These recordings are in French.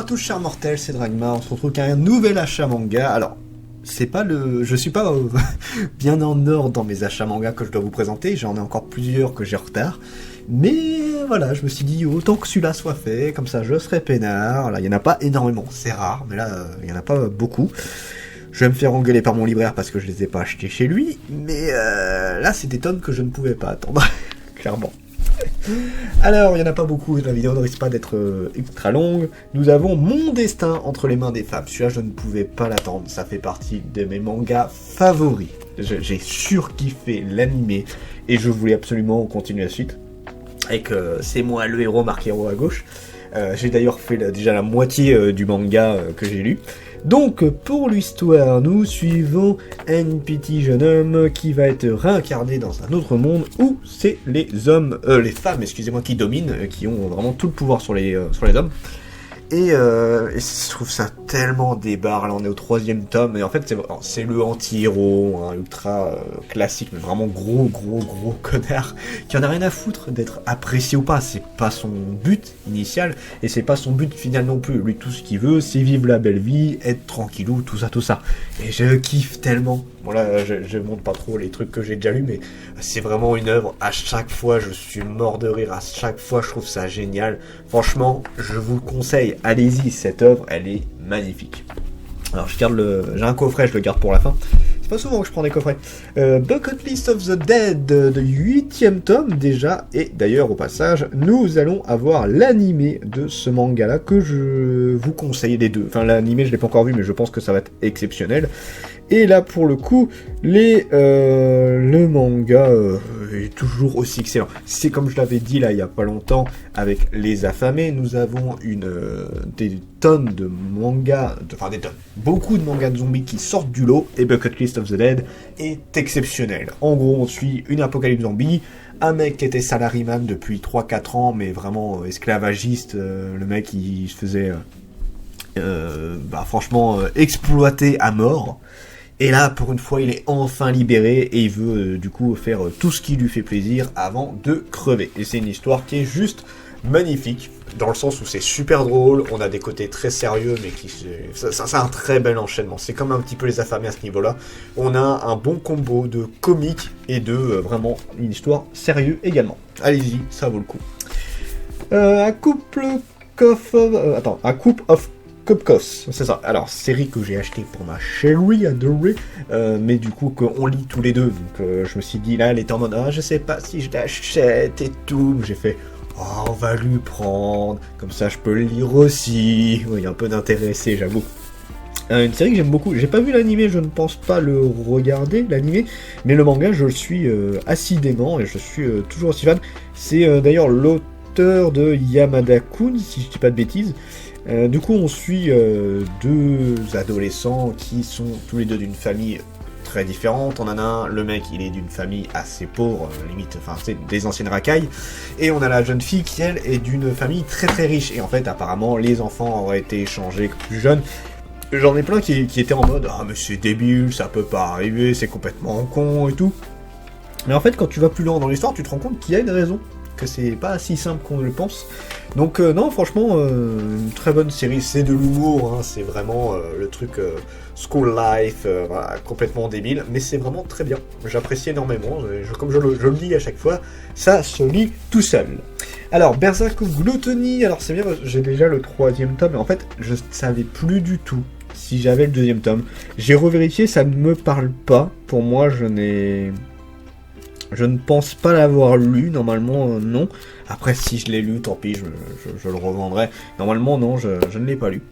à tous chers mortels, c'est Dragma, on se retrouve avec un nouvel achat manga. Alors, c'est pas je suis pas bien en ordre dans mes achats manga que je dois vous présenter, j'en ai encore plusieurs que j'ai en retard. Mais voilà, je me suis dit autant que celui-là soit fait, comme ça je serai peinard. Là, il y en a pas énormément, c'est rare, mais là, il y en a pas beaucoup. Je vais me faire engueuler par mon libraire parce que je les ai pas achetés chez lui, mais là, c'est des tonnes que je ne pouvais pas attendre, clairement. Alors, il n'y en a pas beaucoup, la vidéo ne risque pas d'être ultra longue. Nous avons Mon Destin entre les mains des femmes. Celui-là, je ne pouvais pas l'attendre. Ça fait partie de mes mangas favoris. J'ai surkiffé l'animé et je voulais absolument continuer la suite. Avec C'est moi le héros, marqué héros à gauche. J'ai d'ailleurs fait déjà la moitié du manga que j'ai lu. Donc, pour l'histoire, nous suivons un petit jeune homme qui va être réincarné dans un autre monde où c'est les femmes, excusez-moi, qui dominent, qui ont vraiment tout le pouvoir sur les hommes. Et je trouve ça tellement débarre. Là, on est au 3e tome, et en fait, c'est le anti-héros, hein, ultra classique, mais vraiment gros connard, qui en a rien à foutre d'être apprécié ou pas. C'est pas son but initial, et c'est pas son but final non plus. Lui, tout ce qu'il veut, c'est vivre la belle vie, être tranquillou, tout ça. Et je kiffe tellement. Bon là, je montre pas trop les trucs que j'ai déjà lus, mais c'est vraiment une œuvre. À chaque fois, je suis mort de rire. À chaque fois, je trouve ça génial. Franchement, je vous le conseille. Allez-y, cette œuvre, elle est magnifique. Alors, j'ai un coffret, je le garde pour la fin. C'est pas souvent que je prends des coffrets. Bucket List of the Dead, de 8e tome déjà. Et d'ailleurs, au passage, nous allons avoir l'animé de ce manga-là que je vous conseille les deux. Enfin, l'animé, je l'ai pas encore vu, mais je pense que ça va être exceptionnel. Et là, pour le coup, le manga est toujours aussi excellent. C'est comme je l'avais dit là il y a pas longtemps avec Les Affamés, nous avons des tonnes de mangas, beaucoup de mangas de zombies qui sortent du lot, et Bucket List of the Dead est exceptionnel. En gros, on suit une apocalypse zombie, un mec qui était salaryman depuis 3-4 ans, mais vraiment esclavagiste, le mec il se faisait franchement exploiter à mort. Et là, pour une fois, il est enfin libéré et il veut du coup faire tout ce qui lui fait plaisir avant de crever. Et c'est une histoire qui est juste magnifique, dans le sens où c'est super drôle, on a des côtés très sérieux, mais c'est un très bel enchaînement. C'est comme un petit peu Les Affamés à ce niveau-là. On a un bon combo de comique et de vraiment une histoire sérieuse également. Allez-y, ça vaut le coup. Un couple of Cupcos, c'est ça. Alors, série que j'ai acheté pour ma chérie adorée, mais du coup qu'on lit tous les deux. Donc je me suis dit là, elle était en mode je sais pas si je l'achète et tout. J'ai fait on va lui prendre, comme ça je peux le lire aussi. Il y a un peu d'intéressé, j'avoue. Une série que j'aime beaucoup. J'ai pas vu l'animé, je ne pense pas le regarder l'animé, mais le manga je le suis assidément et je suis toujours aussi fan. C'est d'ailleurs l'auteur de Yamada-kun, si je dis pas de bêtises. Du coup, on suit deux adolescents qui sont tous les deux d'une famille très différente. On en a un, le mec, il est d'une famille assez pauvre, limite, c'est des anciennes racailles. Et on a la jeune fille qui, elle, est d'une famille très très riche. Et en fait, apparemment, les enfants auraient été échangés plus jeunes. J'en ai plein qui étaient en mode mais c'est débile, ça peut pas arriver, c'est complètement con et tout. Mais en fait, quand tu vas plus loin dans l'histoire, tu te rends compte qu'il y a une raison. Que c'est pas si simple qu'on le pense. Donc non, franchement, une très bonne série. C'est de l'humour, hein, c'est vraiment le truc school life, complètement débile, mais c'est vraiment très bien. J'apprécie énormément, comme je le dis à chaque fois, ça se lit tout seul. Alors, Berserk of Gluttony, alors c'est bien, j'ai déjà le 3e tome, et en fait, je savais plus du tout si j'avais le 2e tome. J'ai revérifié, ça ne me parle pas. Pour moi, je ne pense pas l'avoir lu, normalement non. Après si je l'ai lu, tant pis, je le revendrai. Normalement non, je ne l'ai pas lu.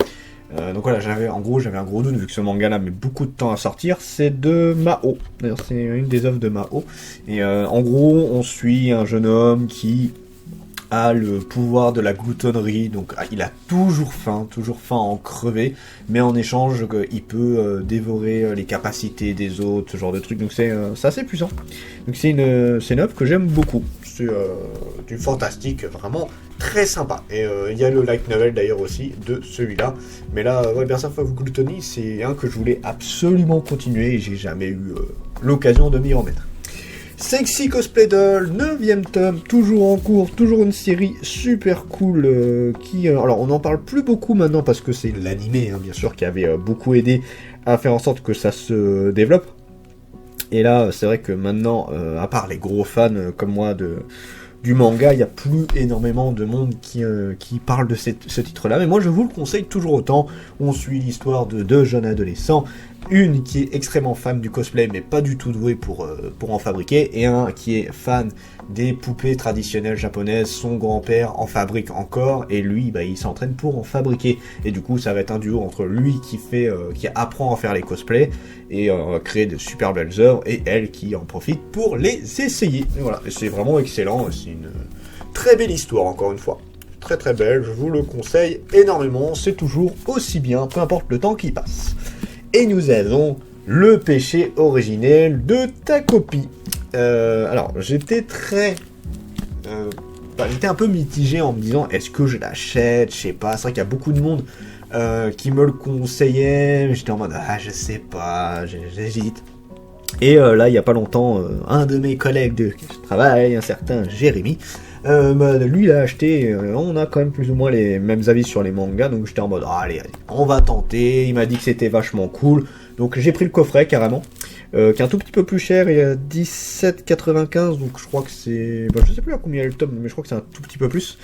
Donc voilà, j'avais un gros doute vu que ce manga là met beaucoup de temps à sortir. C'est de Mao, d'ailleurs c'est une des œuvres de Mao. Et en gros on suit un jeune homme qui a le pouvoir de la gloutonnerie, donc il a toujours faim à en crever, mais en échange il peut dévorer les capacités des autres, ce genre de truc, donc c'est assez puissant. Donc c'est une œuvre que j'aime beaucoup, c'est du fantastique, vraiment très sympa, et il y a le light novel d'ailleurs aussi de celui-là, mais là, Berserk of Gluttony, c'est un que je voulais absolument continuer, et j'ai jamais eu l'occasion de m'y remettre. Sexy Cosplay Doll, 9ème tome, toujours en cours, toujours une série super cool qui... alors on n'en parle plus beaucoup maintenant parce que c'est l'animé, bien sûr, qui avait beaucoup aidé à faire en sorte que ça se développe. Et là, c'est vrai que maintenant, à part les gros fans comme moi du manga, il n'y a plus énormément de monde qui parle de ce titre-là. Mais moi, je vous le conseille toujours autant. On suit l'histoire de deux jeunes adolescents. Une qui est extrêmement fan du cosplay, mais pas du tout douée pour en fabriquer. Et un qui est fan des poupées traditionnelles japonaises. Son grand-père en fabrique encore. Et lui, il s'entraîne pour en fabriquer. Et du coup, ça va être un duo entre lui qui apprend à faire les cosplays et créer de super belles œuvres. Et elle qui en profite pour les essayer. Et voilà, et c'est vraiment excellent. C'est une très belle histoire, encore une fois. Très très belle, je vous le conseille énormément. C'est toujours aussi bien, peu importe le temps qui passe. Et nous avons le péché originel de Takopi. Alors, j'étais j'étais un peu mitigé en me disant, est-ce que je l'achète? Je sais pas, c'est vrai qu'il y a beaucoup de monde qui me le conseillait. J'étais en mode, je sais pas, j'hésite. Et là, il y a pas longtemps, un de mes collègues de travail, un certain Jérémy, lui il a acheté, on a quand même plus ou moins les mêmes avis sur les mangas, donc j'étais en mode allez, on va tenter. Il m'a dit que c'était vachement cool, donc j'ai pris le coffret carrément, qui est un tout petit peu plus cher, il y a 17,95, donc je crois que c'est, je sais plus à combien il y a le tome, mais je crois que c'est un tout petit peu plus.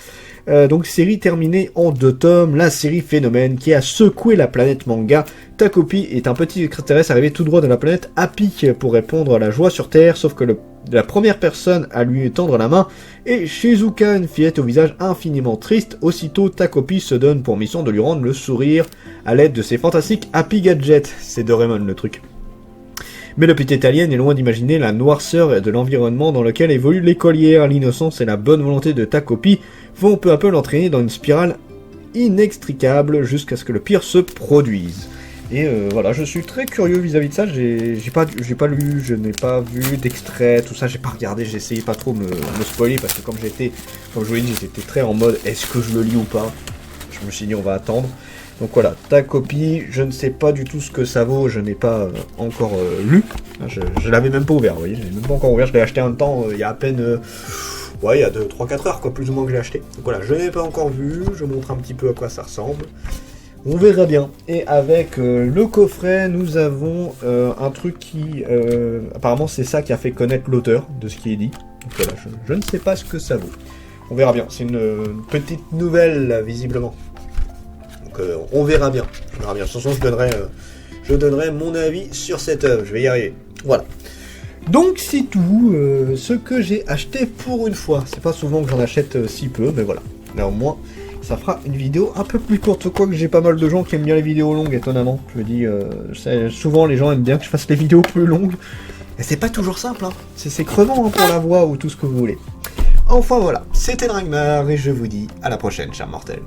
Donc série terminée en 2 tomes, la série phénomène qui a secoué la planète manga. Takopi est un petit extraterrestre arrivé tout droit de la planète Happy pour répandre à la joie sur Terre, sauf que la première personne à lui tendre la main est Shizuka, une fillette au visage infiniment triste. Aussitôt, Takopi se donne pour mission de lui rendre le sourire à l'aide de ses fantastiques Happy Gadgets. C'est Doraemon le truc. Mais le petit alien est loin d'imaginer la noirceur de l'environnement dans lequel évolue l'écolière. L'innocence et la bonne volonté de Takopi vont peu à peu l'entraîner dans une spirale inextricable jusqu'à ce que le pire se produise. Et voilà, je suis très curieux vis-à-vis de ça. J'ai pas lu, je n'ai pas vu d'extrait, tout ça, j'ai pas regardé, j'ai essayé pas trop me spoiler parce que comme je vous l'ai dit, j'étais très en mode est-ce que je le lis ou pas. Je me suis dit on va attendre. Donc voilà, Takopi, je ne sais pas du tout ce que ça vaut, je n'ai pas encore lu. Je l'avais même pas ouvert, vous voyez, je l'ai même pas encore ouvert, je l'ai acheté un temps, il y a à peine, il y a 3-4 heures, quoi, plus ou moins que je l'ai acheté. Donc voilà, je n'ai pas encore vu, je montre un petit peu à quoi ça ressemble. On verra bien. Et avec le coffret, nous avons un truc qui, apparemment c'est ça qui a fait connaître l'auteur de ce qui est dit. Donc voilà, je ne sais pas ce que ça vaut. On verra bien, c'est une petite nouvelle, là, visiblement. On verra bien. De toute façon, je donnerai mon avis sur cette œuvre. Je vais y arriver. Voilà. Donc c'est tout ce que j'ai acheté pour une fois. C'est pas souvent que j'en achète si peu, mais voilà. Là au moins, ça fera une vidéo un peu plus courte. Quoique j'ai pas mal de gens qui aiment bien les vidéos longues, étonnamment. Je me dis, souvent les gens aiment bien que je fasse les vidéos plus longues. Et c'est pas toujours simple, hein. C'est crevant pour la voix ou tout ce que vous voulez. Enfin voilà, c'était Dragmar et je vous dis à la prochaine, chers mortels.